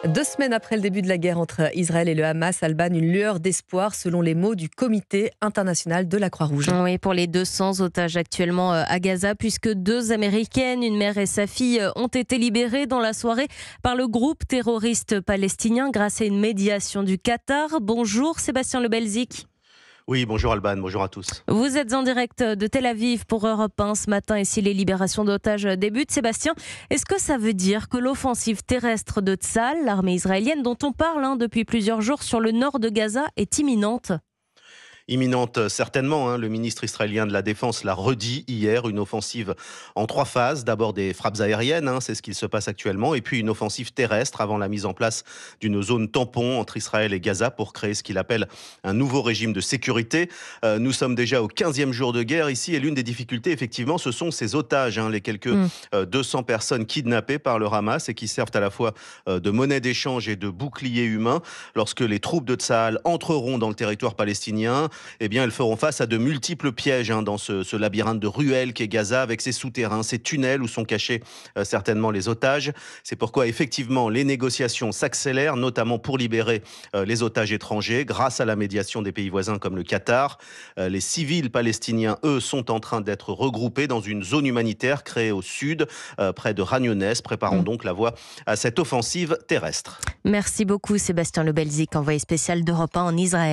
2 semaines après le début de la guerre entre Israël et le Hamas, Alban, une lueur d'espoir selon les mots du Comité international de la Croix-Rouge. Oui, pour les 200 otages actuellement à Gaza, puisque 2 Américaines, une mère et sa fille, ont été libérées dans la soirée par le groupe terroriste palestinien grâce à une médiation du Qatar. Bonjour Sébastien Le Belzic. Oui, bonjour Alban, bonjour à tous. Vous êtes en direct de Tel Aviv pour Europe 1 ce matin et si les libérations d'otages débutent, Sébastien, est-ce que ça veut dire que l'offensive terrestre de Tsahal, l'armée israélienne dont on parle depuis plusieurs jours sur le nord de Gaza, est imminente ? Imminente, certainement. Le ministre israélien de la Défense l'a redit hier, une offensive en 3 phases. D'abord des frappes aériennes, c'est ce qu'il se passe actuellement, et puis une offensive terrestre avant la mise en place d'une zone tampon entre Israël et Gaza pour créer ce qu'il appelle un nouveau régime de sécurité. Nous sommes déjà au 15e jour de guerre ici, et l'une des difficultés, effectivement, ce sont ces otages, les quelques 200 personnes kidnappées par le Hamas et qui servent à la fois de monnaie d'échange et de bouclier humain. Lorsque les troupes de Tsahal entreront dans le territoire palestinien, eh bien, elles feront face à de multiples pièges dans ce labyrinthe de ruelles qu'est Gaza, avec ses souterrains, ses tunnels où sont cachés certainement les otages. C'est pourquoi, effectivement, les négociations s'accélèrent, notamment pour libérer les otages étrangers, grâce à la médiation des pays voisins comme le Qatar. Les civils palestiniens, eux, sont en train d'être regroupés dans une zone humanitaire créée au sud, près de Khan Younes, préparant donc la voie à cette offensive terrestre. Merci beaucoup Sébastien Le Belzic, envoyé spécial d'Europe 1 en Israël.